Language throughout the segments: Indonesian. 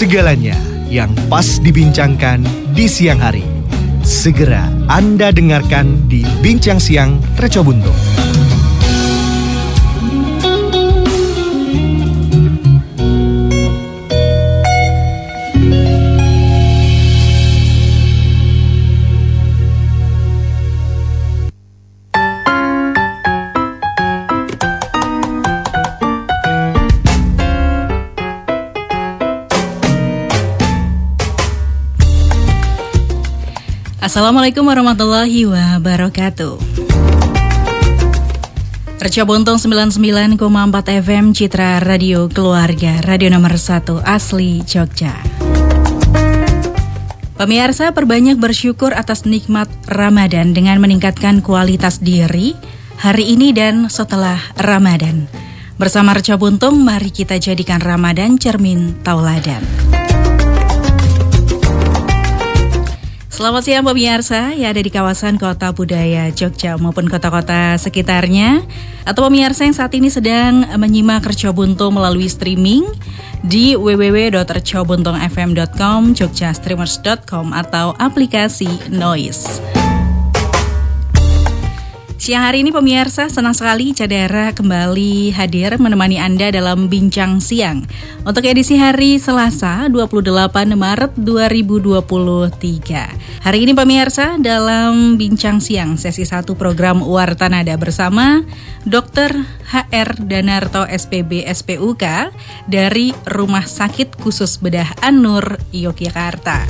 Segalanya yang pas dibincangkan di siang hari. Segera Anda dengarkan di Bincang Siang Reco Buntung. Assalamualaikum warahmatullahi wabarakatuh. Reco Buntung 99,4 FM Citra Radio Keluarga, radio nomor 1 asli Jogja. Pemirsa, perbanyak bersyukur atas nikmat Ramadan dengan meningkatkan kualitas diri hari ini dan setelah Ramadan. Bersama Reco Buntung, mari kita jadikan Ramadan cermin tauladan. Selamat siang pemirsa yang ada di kawasan Kota Budaya Jogja maupun kota-kota sekitarnya, atau pemirsa yang saat ini sedang menyimak Reco Buntung melalui streaming di www.recobuntungfm.com, jogjastreamers.com atau aplikasi Noise. Siang hari ini pemirsa, senang sekali Cadara kembali hadir menemani Anda dalam Bincang Siang untuk edisi hari Selasa 28 Maret 2023. Hari ini pemirsa, dalam Bincang Siang sesi 1 program Warta Nada bersama Dr. HR Danarto SPB SPUK dari Rumah Sakit Khusus Bedah An-Nur, Yogyakarta.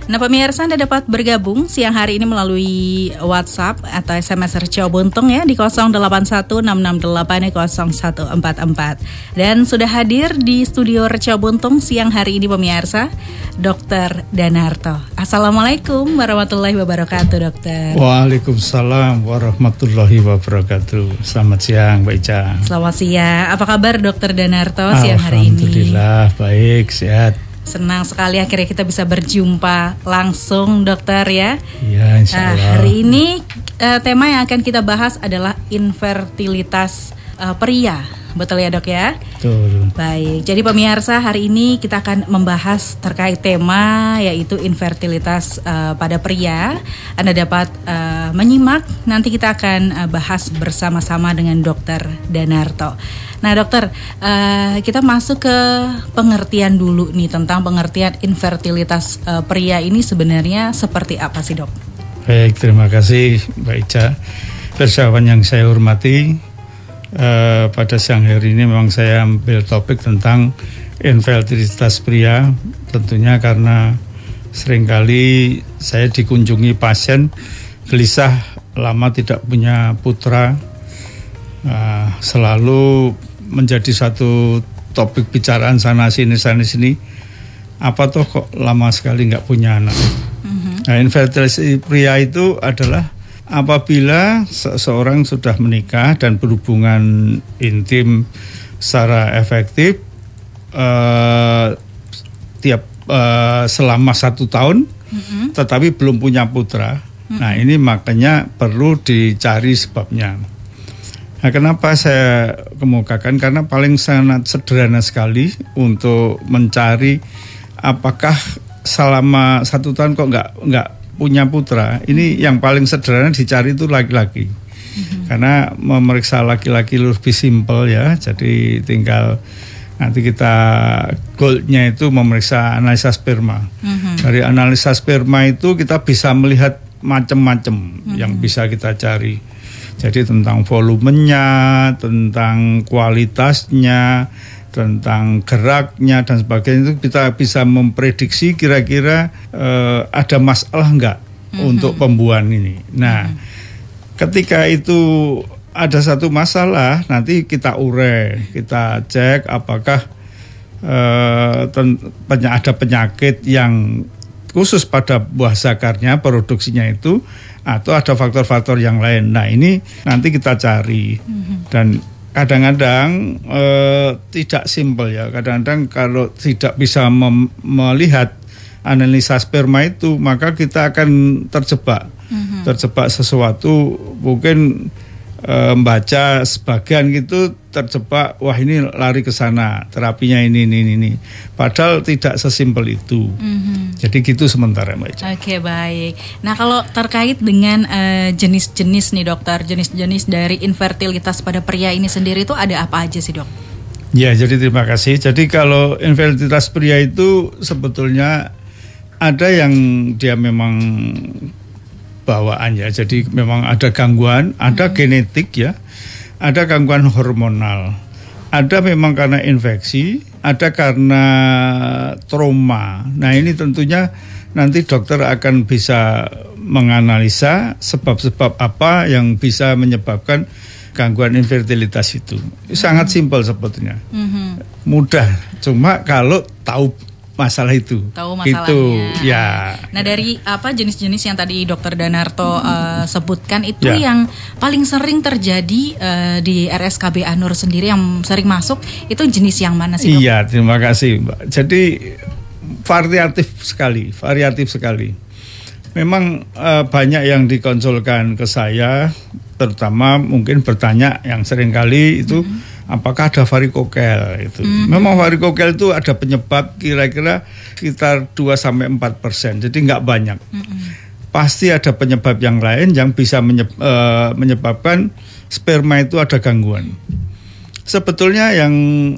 Nah pemirsa, Anda dapat bergabung siang hari ini melalui WhatsApp atau SMS Reco Buntung ya di 0816680144. Dan sudah hadir di studio Reco Buntung siang hari ini pemirsa, Dr. Danarto. Assalamualaikum warahmatullahi wabarakatuh, dokter. Waalaikumsalam warahmatullahi wabarakatuh. Selamat siang, Mbak Ica. Selamat siang. Apa kabar Dr. Danarto siang hari ini? Alhamdulillah, baik, sehat. Senang sekali akhirnya kita bisa berjumpa langsung dokter ya. Iya, insya Allah. Hari ini tema yang akan kita bahas adalah infertilitas pria. Betul ya dok ya? Betul. Baik, jadi pemirsa hari ini kita akan membahas terkait tema yaitu infertilitas pada pria. Anda dapat menyimak, nanti kita akan bahas bersama-sama dengan Dr. Danarto. Nah dokter, kita masuk ke pengertian dulu nih tentang pengertian infertilitas pria ini sebenarnya seperti apa sih dok? Baik, terima kasih Mbak Ica. Persahabat yang saya hormati, pada siang hari ini memang saya ambil topik tentang infertilitas pria. Tentunya karena seringkali saya dikunjungi pasien gelisah lama tidak punya putra, selalu menjadi satu topik bicaraan sana sini. Apa toh kok lama sekali nggak punya anak? Nah, infertilitas pria itu adalah apabila seseorang sudah menikah dan berhubungan intim secara efektif selama 1 tahun, tetapi belum punya putra. Nah, ini makanya perlu dicari sebabnya. Nah, kenapa saya kemukakan? Karena paling sangat sederhana sekali untuk mencari apakah selama 1 tahun kok nggak punya putra. Ini yang paling sederhana dicari itu laki-laki. Karena memeriksa laki-laki lebih simpel ya. Jadi tinggal nanti kita goalnya itu memeriksa analisa sperma. Dari analisa sperma itu kita bisa melihat macam-macam yang bisa kita cari. Jadi tentang volumenya, tentang kualitasnya, tentang geraknya dan sebagainya, itu kita bisa memprediksi kira-kira ada masalah enggak untuk pembuahan ini. Nah, ketika itu ada satu masalah, nanti kita urai, kita cek apakah ada penyakit yang khusus pada buah zakarnya, produksinya itu, atau ada faktor-faktor yang lain. Nah, ini nanti kita cari. Dan kadang-kadang tidak simpel ya. Kadang-kadang kalau tidak bisa melihat analisa sperma itu, maka kita akan terjebak sesuatu. Mungkin membaca sebagian gitu terjebak, wah ini lari ke sana, terapinya ini. Padahal tidak sesimpel itu. Jadi gitu sementara Mbak Ica. Oke, baik. Nah, kalau terkait dengan jenis-jenis nih dokter, jenis-jenis dari infertilitas pada pria ini sendiri itu ada apa aja sih dok? Ya, jadi terima kasih. Jadi kalau infertilitas pria itu sebetulnya ada yang dia memang bawaan ya, jadi memang ada gangguan, ada genetik ya, ada gangguan hormonal, ada memang karena infeksi, ada karena trauma. Nah ini tentunya nanti dokter akan bisa menganalisa sebab-sebab apa yang bisa menyebabkan gangguan infertilitas itu. Sangat simpel sebetulnya, mudah. Cuma kalau tahu masalah itu. Tahu masalahnya. Itu, ya. Nah, dari apa jenis-jenis yang tadi Dokter Danarto sebutkan itu yang paling sering terjadi di RSKB Anur sendiri yang sering masuk itu jenis yang mana sih, Dok? Iya, terima kasih, Mbak. Jadi variatif sekali. Memang banyak yang dikonsulkan ke saya, terutama mungkin bertanya yang sering kali itu apakah ada varikokel itu. Memang varikokel itu ada penyebab kira-kira sekitar 2-4%. Jadi nggak banyak. Pasti ada penyebab yang lain yang bisa menyebabkan sperma itu ada gangguan. Sebetulnya yang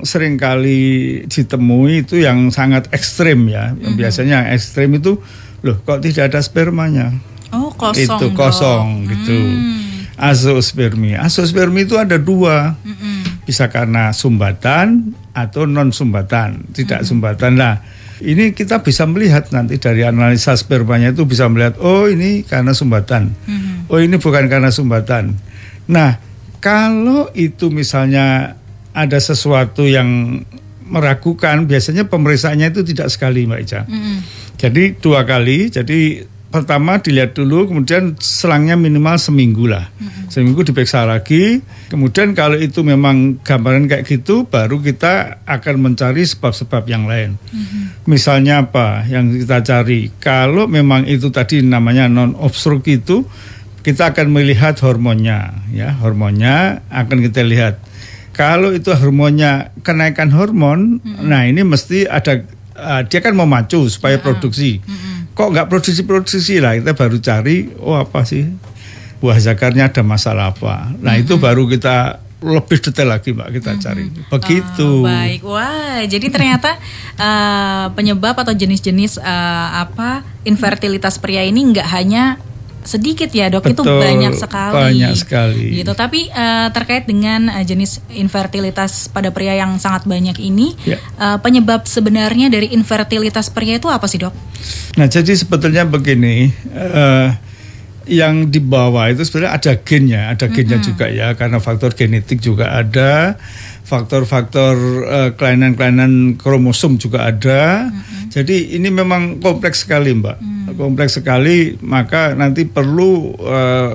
sering kali ditemui itu yang sangat ekstrim ya. Biasanya yang ekstrim itu loh kok tidak ada spermanya. Oh, kosong. Itu kosong gitu. Azoospermi. Azoospermi itu ada dua. Bisa karena sumbatan atau non sumbatan, tidak sumbatan. Nah, ini kita bisa melihat nanti dari analisa spermanya itu bisa melihat, oh ini karena sumbatan, oh ini bukan karena sumbatan. Nah, kalau itu misalnya ada sesuatu yang meragukan, biasanya pemeriksaannya itu tidak sekali Mbak Ica. Jadi 2 kali, jadi pertama dilihat dulu, kemudian selangnya minimal seminggu lah. Seminggu diperiksa lagi. Kemudian kalau itu memang gambaran kayak gitu, baru kita akan mencari sebab-sebab yang lain. Misalnya apa yang kita cari? Kalau memang itu tadi namanya non-obstruk itu, kita akan melihat hormonnya. Ya, hormonnya akan kita lihat. Kalau itu hormonnya kenaikan hormon, nah ini mesti ada, dia kan memacu supaya produksi. Kok nggak produksi lah, kita baru cari, oh apa sih buah zakarnya ada masalah apa. Nah itu baru kita lebih detail lagi Mbak kita cari. Begitu. Baik, wah jadi ternyata penyebab atau jenis-jenis infertilitas pria ini nggak hanya sedikit ya dok. Betul, itu banyak sekali gitu. Tapi terkait dengan jenis infertilitas pada pria yang sangat banyak ini, penyebab sebenarnya dari infertilitas pria itu apa sih dok? Nah jadi sebetulnya begini, yang di bawah itu sebenarnya ada gennya juga ya, karena faktor genetik juga ada, faktor-faktor kelainan-kelainan kromosom juga ada. Jadi ini memang kompleks sekali Mbak, kompleks sekali. Maka nanti perlu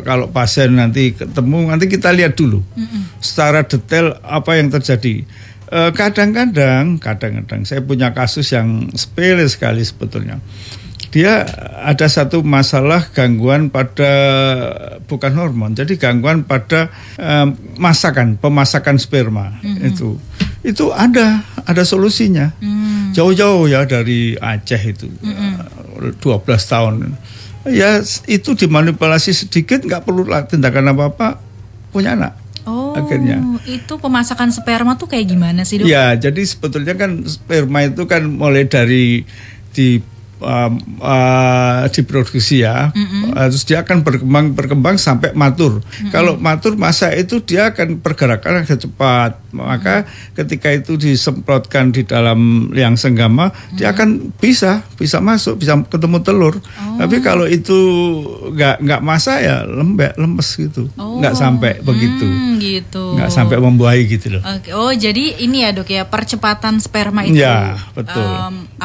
kalau pasien nanti ketemu, nanti kita lihat dulu secara detail apa yang terjadi. Kadang-kadang saya punya kasus yang sepele sekali sebetulnya. Dia ada satu masalah gangguan pada bukan hormon, jadi gangguan pada pemasakan sperma. Itu ada solusinya. Jauh-jauh ya dari Aceh itu, 12 tahun. Ya itu dimanipulasi sedikit, nggak perlu tindakan apa-apa, punya anak. Oh, akhirnya. Itu pemasakan sperma tuh kayak gimana sih dok? Ya, jadi sebetulnya kan sperma itu kan mulai dari diproduksi ya, terus dia akan berkembang sampai matur. Kalau matur masa itu dia akan pergerakan agak cepat, maka ketika itu disemprotkan di dalam liang senggama, dia akan bisa masuk, bisa ketemu telur. Tapi kalau itu nggak masa ya lemes gitu, nggak sampai begitu, nggak sampai membuahi gitu loh. Oh jadi ini ya dok ya, percepatan sperma itu ya, betul.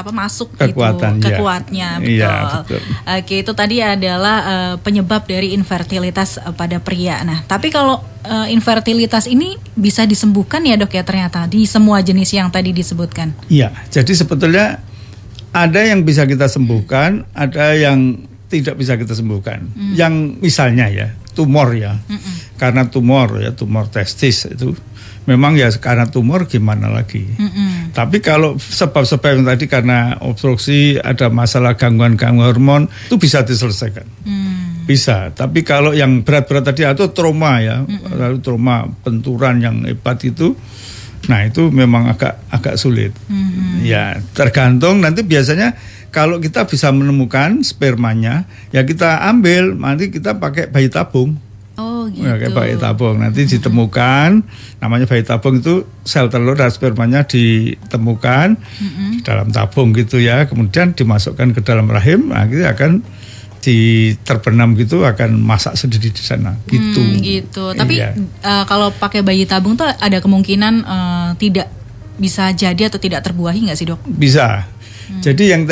Masuk kekuatan gitu, kekuatnya betul. Iya, betul. Oke, itu tadi adalah penyebab dari infertilitas pada pria. Nah, tapi kalau infertilitas ini bisa disembuhkan ya dok ya ternyata di semua jenis yang tadi disebutkan. Iya, jadi sebetulnya ada yang bisa kita sembuhkan, ada yang tidak bisa kita sembuhkan. Yang misalnya ya tumor ya, karena tumor testis itu memang ya karena tumor gimana lagi. Tapi kalau sebab-sebab yang tadi karena obstruksi, ada masalah gangguan-gangguan hormon, itu bisa diselesaikan. Bisa. Tapi kalau yang berat-berat tadi atau trauma ya, lalu trauma benturan yang hebat itu, nah itu memang agak sulit. Ya tergantung nanti biasanya kalau kita bisa menemukan spermanya, ya kita ambil, nanti kita pakai bayi tabung. Oh gitu. Ya, kayak bayi tabung nanti ditemukan, namanya bayi tabung itu sel telur dan spermanya ditemukan di dalam tabung gitu ya, kemudian dimasukkan ke dalam rahim, nah itu akan terbenam gitu, akan masak sendiri di sana gitu. Gitu. Tapi kalau pakai bayi tabung tuh ada kemungkinan tidak bisa jadi atau tidak terbuahi nggak sih dok? Bisa. Jadi yang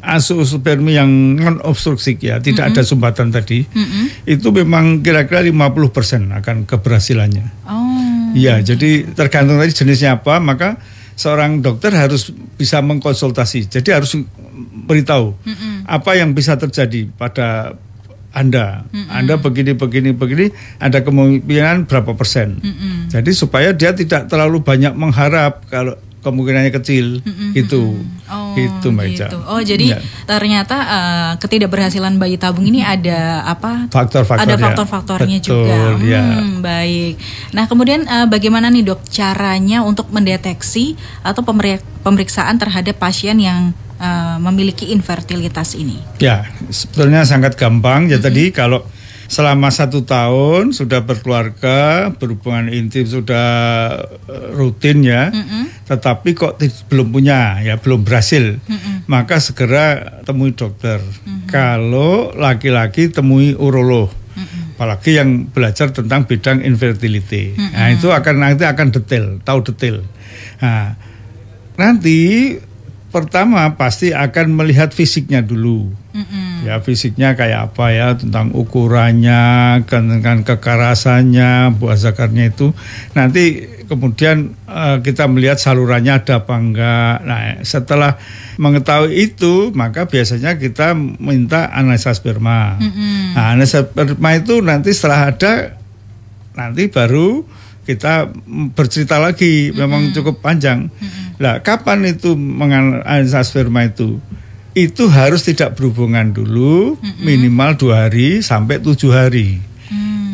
azoospermi yang non obstruksik ya, tidak ada sumbatan tadi, itu memang kira-kira 50% akan keberhasilannya. Ya, jadi tergantung tadi jenisnya apa, maka seorang dokter harus bisa mengkonsultasi. Jadi harus beritahu apa yang bisa terjadi pada Anda. Anda begini, ada kemungkinan berapa persen. Jadi supaya dia tidak terlalu banyak mengharap kalau kemungkinannya kecil gitu. Gitu Mbak Ica. Oh jadi ternyata ketidakberhasilan bayi tabung ini ada apa? Ada faktor-faktornya juga. Baik. Nah kemudian bagaimana nih dok caranya untuk mendeteksi atau pemeriksaan terhadap pasien yang memiliki infertilitas ini? Ya sebetulnya sangat gampang. Ya tadi kalau selama 1 tahun sudah berkeluarga, berhubungan intim sudah rutin ya, tetapi kok belum punya, ya belum berhasil, maka segera temui dokter. Kalau laki-laki temui urolog, apalagi yang belajar tentang bidang infertility. Nah itu nanti akan detail, tahu detail. Nah, nanti pertama pasti akan melihat fisiknya dulu. Ya fisiknya kayak apa ya, tentang ukurannya, dengan kekerasannya, buah zakarnya itu. Nanti kemudian kita melihat salurannya ada apa enggak. Nah setelah mengetahui itu, maka biasanya kita minta analisa sperma. Nah analisa sperma itu nanti setelah ada, nanti baru kita bercerita lagi, memang cukup panjang. Nah kapan itu menganalisa sperma itu? Itu harus tidak berhubungan dulu, minimal 2 hari sampai 7 hari.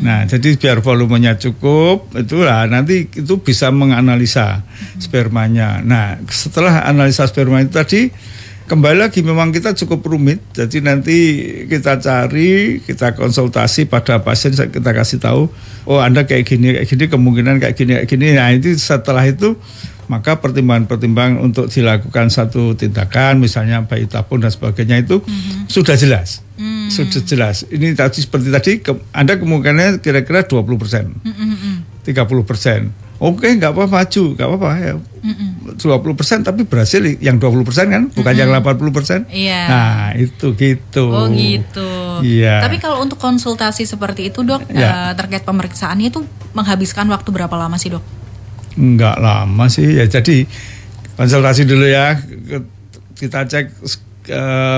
Nah, jadi biar volumenya cukup, itulah nanti itu bisa menganalisa spermanya. Nah, setelah analisa sperma itu tadi, kembali lagi memang kita cukup rumit. Jadi nanti kita cari, kita konsultasi pada pasien, kita kasih tahu, oh Anda kayak gini, kemungkinan kayak gini. Nah, itu setelah itu maka pertimbangan-pertimbangan untuk dilakukan satu tindakan, misalnya bayi tabung dan sebagainya itu sudah jelas. Sudah jelas. Ini tadi seperti tadi, Anda kemungkinannya kira-kira 20%, 30%. Oke, nggak apa-apa, maju, nggak apa-apa ya. 20% tapi berhasil yang 20% kan, bukan yang 80%. Iya. Nah, itu gitu. Oh gitu. Iya. Tapi kalau untuk konsultasi seperti itu dok, terkait pemeriksaannya itu menghabiskan waktu berapa lama sih dok? Enggak lama sih ya, jadi konsultasi dulu ya, kita cek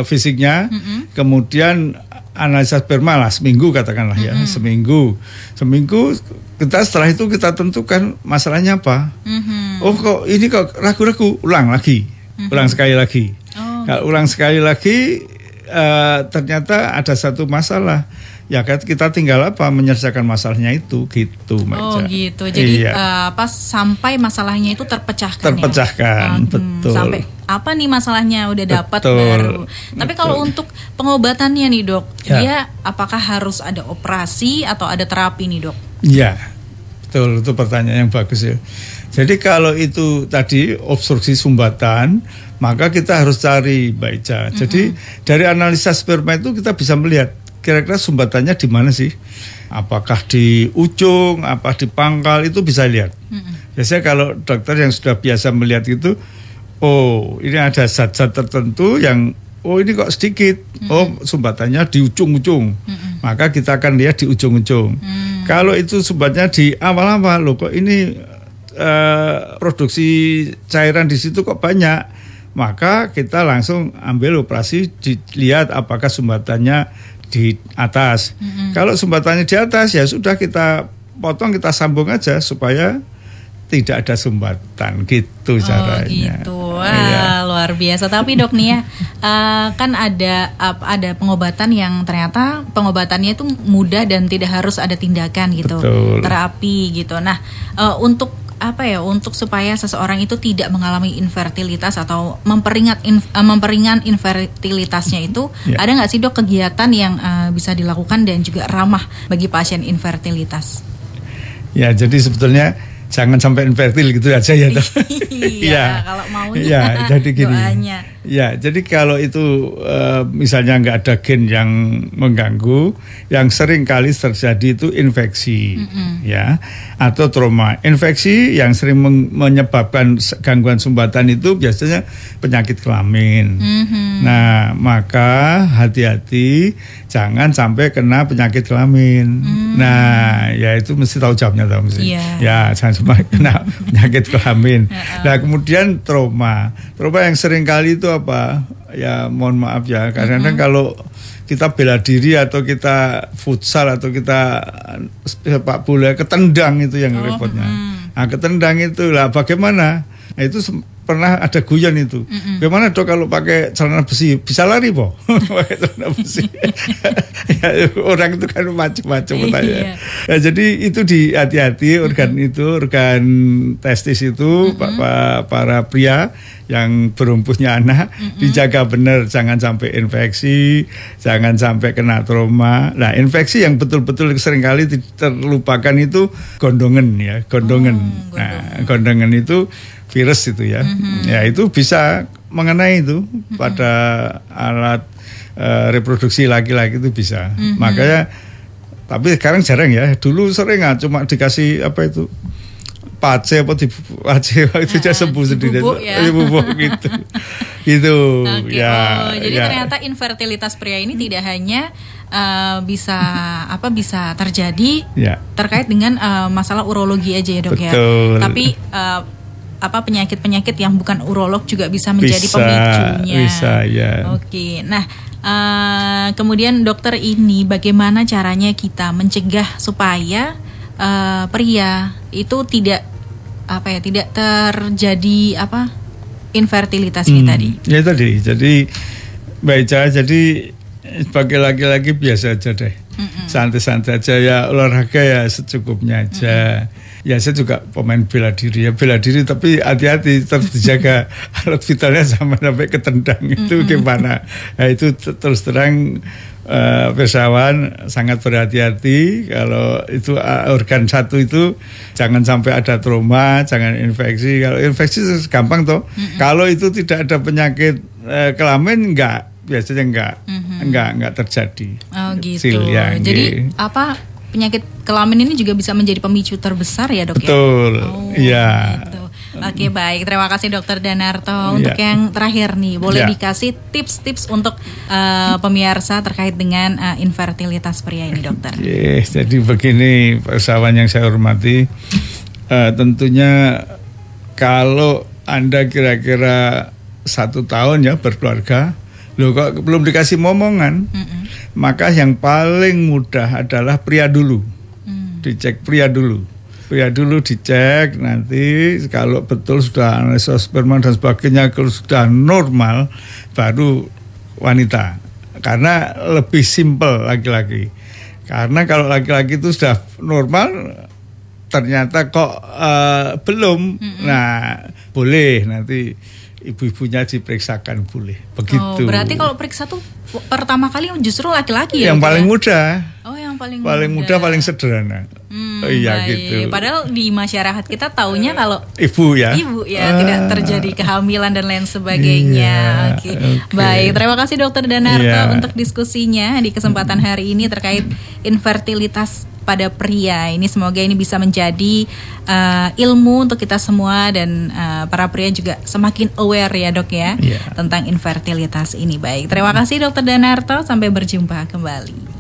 fisiknya, kemudian analisa sperma lah seminggu katakanlah ya, seminggu kita setelah itu kita tentukan masalahnya apa. Oh kok ini kok ragu-ragu, ulang sekali lagi. Kalau ulang sekali lagi ternyata ada satu masalah. Ya kita tinggal menyelesaikan masalahnya itu gitu Mbak Ica. Oh gitu. Jadi sampai masalahnya itu terpecahkan. Betul. Sampai apa nih masalahnya udah dapat baru. Tapi kalau untuk pengobatannya nih dok, dia apakah harus ada operasi atau ada terapi nih dok? Iya. Betul, itu pertanyaan yang bagus ya. Jadi kalau itu tadi obstruksi sumbatan, maka kita harus cari Mbak Ica. Jadi dari analisa sperma itu kita bisa melihat kira-kira sumbatannya di mana sih? Apakah di ujung, apa di pangkal, itu bisa lihat. Biasanya kalau dokter yang sudah biasa melihat itu, oh ini ada zat-zat tertentu yang, oh ini kok sedikit, oh sumbatannya di ujung-ujung. Maka kita akan lihat di ujung-ujung. Kalau itu sumbatnya di awal-awal, loh kok ini produksi cairan di situ kok banyak, maka kita langsung ambil operasi, dilihat apakah sumbatannya di atas. Kalau sumbatannya di atas, ya sudah kita potong, kita sambung aja supaya tidak ada sumbatan, gitu caranya. Gitu. Wah, luar biasa. Tapi dok nih ya, kan ada pengobatan yang ternyata pengobatannya itu mudah dan tidak harus ada tindakan gitu. Betul. Terapi gitu. Nah, untuk supaya seseorang itu tidak mengalami infertilitas atau memperingan infertilitasnya itu, ada nggak sih dok kegiatan yang bisa dilakukan dan juga ramah bagi pasien infertilitas? Ya, jadi sebetulnya jangan sampai infertil gitu aja ya. Iya, kalau maunya. Ya, jadi gini. Doanya. Ya, jadi kalau itu misalnya nggak ada gen yang mengganggu, yang sering kali terjadi itu infeksi, ya, atau trauma. Infeksi yang sering menyebabkan gangguan sumbatan itu biasanya penyakit kelamin. Nah, maka hati-hati jangan sampai kena penyakit kelamin. Nah, ya itu mesti tahu jawabnya, tahu mesti. Ya, jangan sampai kena penyakit kelamin. Nah, kemudian trauma yang sering kali itu apa? Ya, mohon maaf ya, kadang-kadang kalau kita bela diri atau kita futsal atau kita sepak bola ketendang itu yang repotnya. Nah, ketendang itu lah bagaimana? Nah, itu pernah ada guyon itu. Bagaimana dok kalau pakai celana besi bisa lari po? Pakai celana besi. Ya, orang itu kan macam-macam bertanya. Ya, jadi itu hati-hati organ testis itu para pria yang berumpunya anak dijaga benar, jangan sampai infeksi, jangan sampai kena trauma. Nah, infeksi yang betul-betul seringkali terlupakan itu gondongan ya, gondongan. Nah, gondongan itu virus itu ya. Ya, itu bisa mengenai itu pada alat reproduksi laki-laki itu bisa. Makanya tapi sekarang jarang ya. Dulu sering cuma dikasih apa itu? Pace itu aja sembuh sendiri. Bubuk gitu. Gitu. Okay. Ya. Jadi ternyata infertilitas pria ini tidak hanya bisa terjadi terkait dengan masalah urologi aja ya dok. Betul. Ya. Tapi penyakit-penyakit yang bukan urolog juga bisa menjadi pemicunya. Bisa ya. Oke. Nah, kemudian dokter ini bagaimana caranya kita mencegah supaya pria itu tidak terjadi infertilitas ini tadi. Ya tadi. Jadi baik cara, jadi sebagai laki-laki biasa aja deh. Santai-santai aja ya, olahraga ya secukupnya aja. Ya saya juga pemain bela diri tapi hati-hati terus dijaga alat vitalnya sampai ketendang itu gimana. Nah, itu terus terang pesawat sangat berhati-hati kalau itu organ satu itu jangan sampai ada trauma, jangan infeksi. Kalau infeksi gampang toh. Kalau itu tidak ada penyakit kelamin biasanya enggak terjadi. Oh gitu. Jadi penyakit kelamin ini juga bisa menjadi pemicu terbesar ya dok? Betul. Iya. Gitu. Oke, baik. Terima kasih Dokter Danarto. Untuk yang terakhir nih, boleh dikasih tips-tips untuk pemirsa terkait dengan infertilitas pria ini, dokter? Jadi begini, persawan yang saya hormati, tentunya kalau Anda kira-kira 1 tahun ya berkeluarga, kok belum dikasih momongan, maka yang paling mudah adalah pria dulu. Dicek pria dulu dicek, nanti kalau betul sudah analisis sperma dan sebagainya, kalau sudah normal baru wanita, karena lebih simpel laki-laki. Karena kalau laki-laki itu sudah normal ternyata kok belum, nah boleh nanti ibu-ibunya diperiksakan, boleh begitu. Berarti kalau periksa tuh pertama kali justru laki-laki ya? Yang paling mudah. Yang paling mudah, paling sederhana. Iya gitu. Padahal di masyarakat kita taunya kalau ibu ya tidak terjadi kehamilan dan lain sebagainya. Oke. Baik, terima kasih Dokter Danarto untuk diskusinya di kesempatan hari ini terkait infertilitas pada pria. Ini semoga ini bisa menjadi ilmu untuk kita semua dan para pria juga semakin aware ya dok ya tentang infertilitas ini. Baik, terima kasih Dokter Danarto, sampai berjumpa kembali.